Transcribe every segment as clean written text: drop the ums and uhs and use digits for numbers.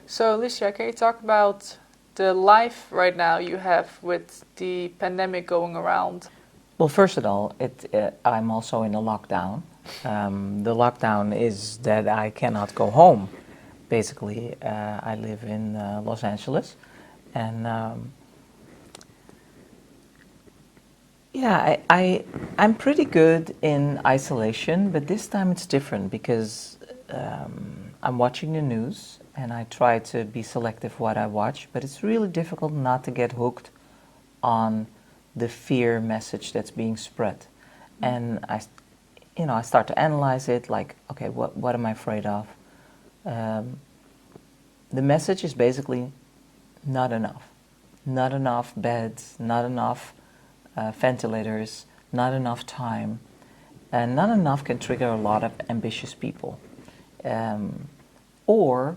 So, Lucia, can you talk about the life right now you have with the pandemic going around? Well, first of all, I'm also in a lockdown. The lockdown is that I cannot go home. Basically, I live in Los Angeles, and yeah, I'm pretty good in isolation, but this time it's different because I'm watching the news and I try to be selective what I watch, but it's really difficult not to get hooked on the fear message that's being spread. And I start to analyze it like, okay, what am I afraid of? The message is basically not enough. Not enough beds, not enough ventilators, not enough time, and not enough can trigger a lot of ambitious people, or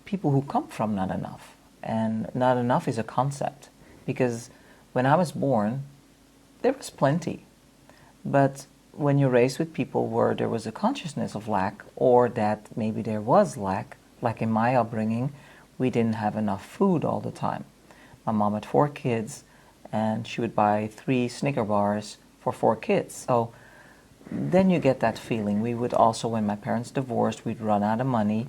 people who come from not enough. And not enough is a concept, because when I was born, there was plenty. But when you're raised with people where there was a consciousness of lack, or that maybe there was lack, like in my upbringing, we didn't have enough food all the time. My mom had 4 kids, and she would buy 3 Snicker bars for 4 kids. So then you get that feeling. We would also, when my parents divorced, we'd run out of money,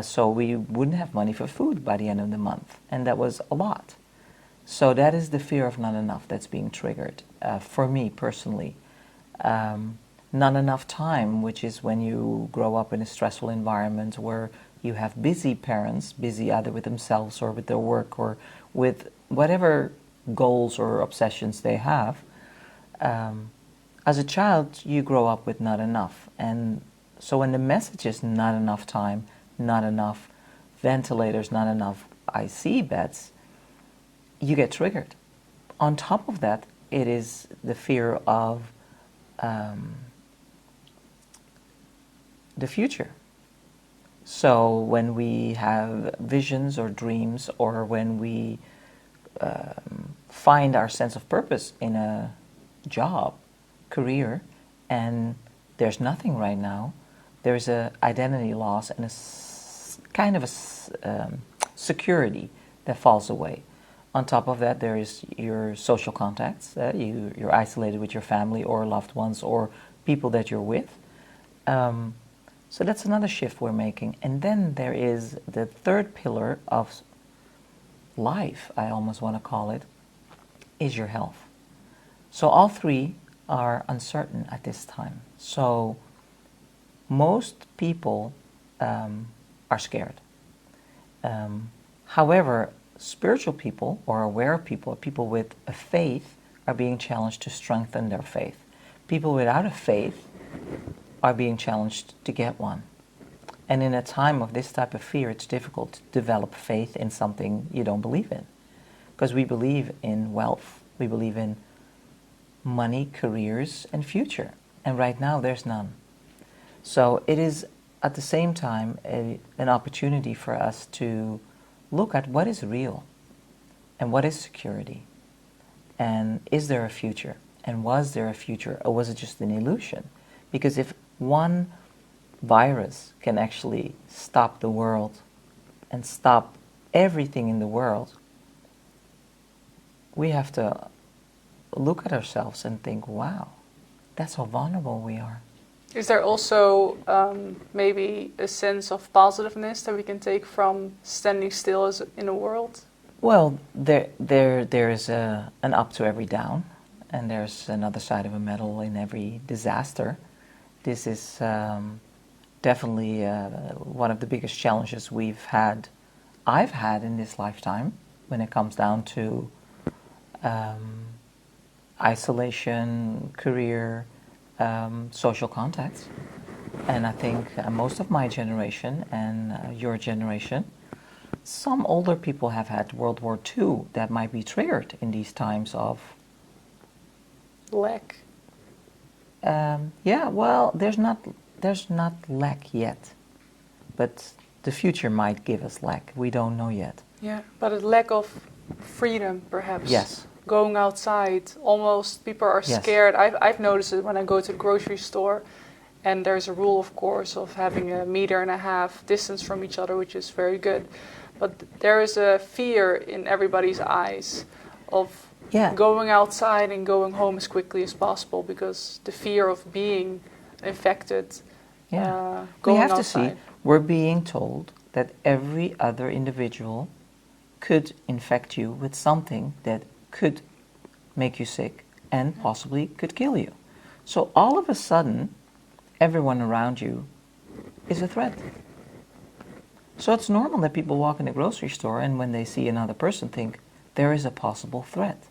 so we wouldn't have money for food by the end of the month, and that was a lot. So that is the fear of not enough that's being triggered for me personally. Not enough time, which is when you grow up in a stressful environment where you have busy parents, busy either with themselves or with their work or with whatever goals or obsessions they have. As a child, you grow up with not enough. And so when the message is not enough time, not enough ventilators, not enough IC beds, you get triggered. On top of that, it is the fear of the future. So when we have visions or dreams, or when we find our sense of purpose in a job, career, and there's nothing right now, there's a identity loss and a kind of a security that falls away. On top of that, there is your social contacts. You're isolated with your family or loved ones or people that you're with. So that's another shift we're making. And then there is the third pillar of life, I almost want to call it, is your health. So all three are uncertain at this time. So most people are scared. However, spiritual people or aware people, people with a faith, are being challenged to strengthen their faith. People without a faith are being challenged to get one. And in a time of this type of fear, it's difficult to develop faith in something you don't believe in. Because we believe in wealth, we believe in money, careers, and future. And right now, there's none. So it is at the same time an opportunity for us to look at what is real and what is security. And is there a future? And was there a future, or was it just an illusion? Because if one virus can actually stop the world and stop everything in the world, we have to look at ourselves and think, wow, that's how vulnerable we are. Is there also maybe a sense of positiveness that we can take from standing still in a world? Well, there is an up to every down, and there's another side of a medal in every disaster. This is definitely one of the biggest challenges I've had in this lifetime, when it comes down to isolation, career, social contacts. And I think most of my generation and your generation, some older people have had World War II that might be triggered in these times of lack. Yeah, well, there's not lack yet, but the future might give us lack. We don't know yet. Yeah, but a lack of freedom, perhaps. Yes. Going outside, almost people are scared. I've noticed it when I go to the grocery store, And there's a rule, of course, of having 1.5 meters distance from each other, which is very good. But there is a fear in everybody's eyes of going outside and going home as quickly as possible, because the fear of being infected. Yeah. Going we have outside. to see, we're being told that every other individual could infect you with something that could make you sick and possibly could kill you. So all of a sudden, everyone around you is a threat. So it's normal that people walk in the grocery store and when they see another person think, there is a possible threat.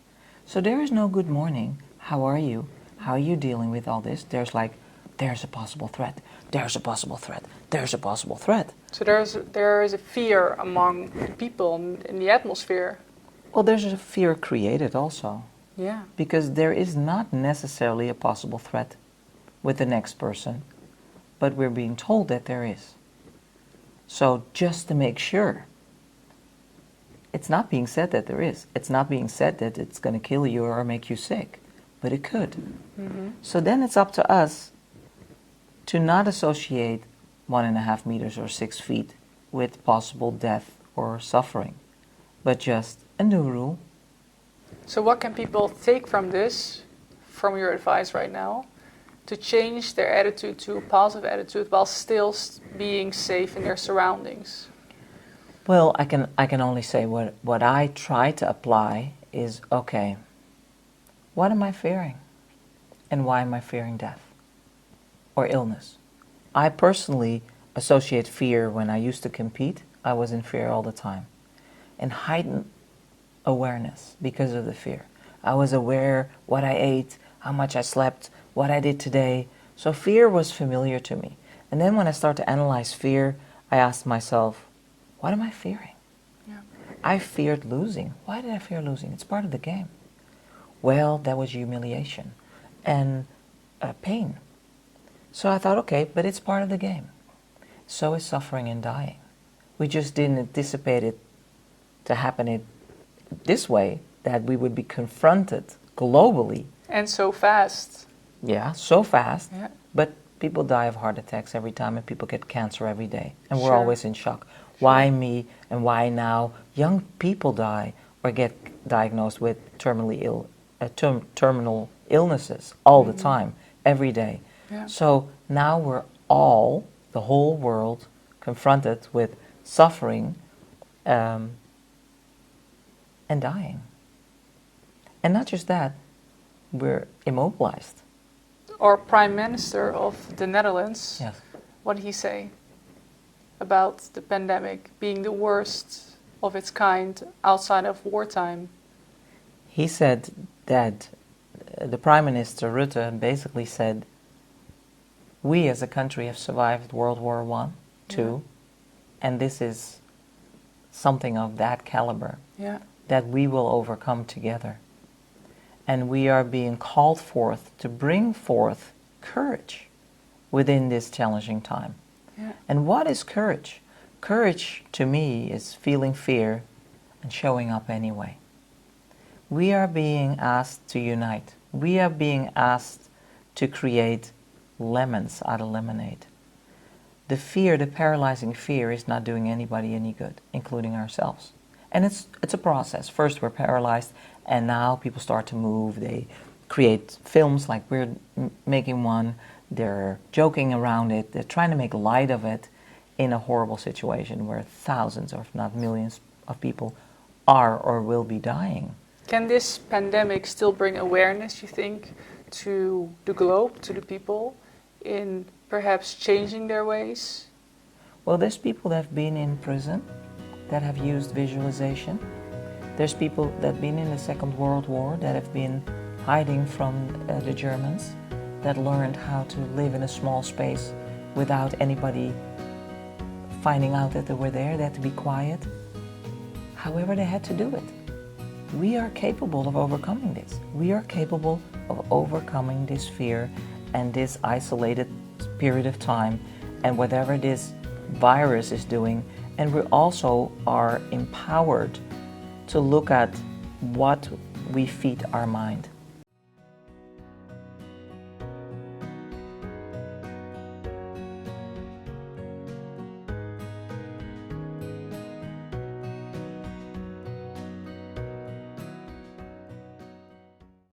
So there is no good morning, how are you? How are you dealing with all this? There's like, there's a possible threat, there's a possible threat, there's a possible threat. So there is a fear among the people in the atmosphere. Well, there's a fear created also. Yeah. Because there is not necessarily a possible threat with the next person, but we're being told that there is. So just to make sure, it's not being said that there is. It's not being said that it's going to kill you or make you sick, but it could. Mm-hmm. So then it's up to us to not associate 1.5 meters or 6 feet with possible death or suffering, but just a new rule. So what can people take from this, from your advice right now, to change their attitude to a positive attitude while still being safe in their surroundings? Well, I can only say what I try to apply is, okay, what am I fearing? And why am I fearing death or illness? I personally associate fear when I used to compete. I was in fear all the time. And heightened awareness because of the fear. I was aware what I ate, how much I slept, what I did today. So fear was familiar to me. And then when I start to analyze fear, I asked myself, what am I fearing? Yeah. I feared losing. Why did I fear losing? It's part of the game. Well, that was humiliation and pain. So I thought, okay, but it's part of the game. So is suffering and dying. We just didn't anticipate it to happen this way, that we would be confronted globally. And so fast. Yeah, so fast. Yeah. But people die of heart attacks every time and people get cancer every day. And we're Sure. always in shock. Why me and why now? Young people die or get diagnosed with terminal illnesses all the time, every day. Yeah. So now we're all, the whole world, confronted with suffering and dying. And not just that, we're immobilized. Our Prime Minister of the Netherlands, Yes. what did he say about the pandemic being the worst of its kind outside of wartime? He said that the Prime Minister, Rutte, basically said, we as a country have survived World War I, II, and this is something of that caliber that we will overcome together. And we are being called forth to bring forth courage within this challenging time. Yeah. And what is courage? Courage, to me, is feeling fear and showing up anyway. We are being asked to unite. We are being asked to create lemons out of lemonade. The fear, the paralyzing fear, is not doing anybody any good, including ourselves. And it's a process. First we're paralyzed, and now people start to move. They create films like we're making one. They're joking around it. They're trying to make light of it in a horrible situation where thousands, or if not millions, of people are or will be dying. Can this pandemic still bring awareness, you think, to the globe, to the people, in perhaps changing their ways? Well, there's people that have been in prison that have used visualization. There's people that have been in the Second World War that have been hiding from the Germans, that learned how to live in a small space without anybody finding out that they were there. They had to be quiet. However, they had to do it. We are capable of overcoming this. We are capable of overcoming this fear and this isolated period of time and whatever this virus is doing. And we also are empowered to look at what we feed our mind.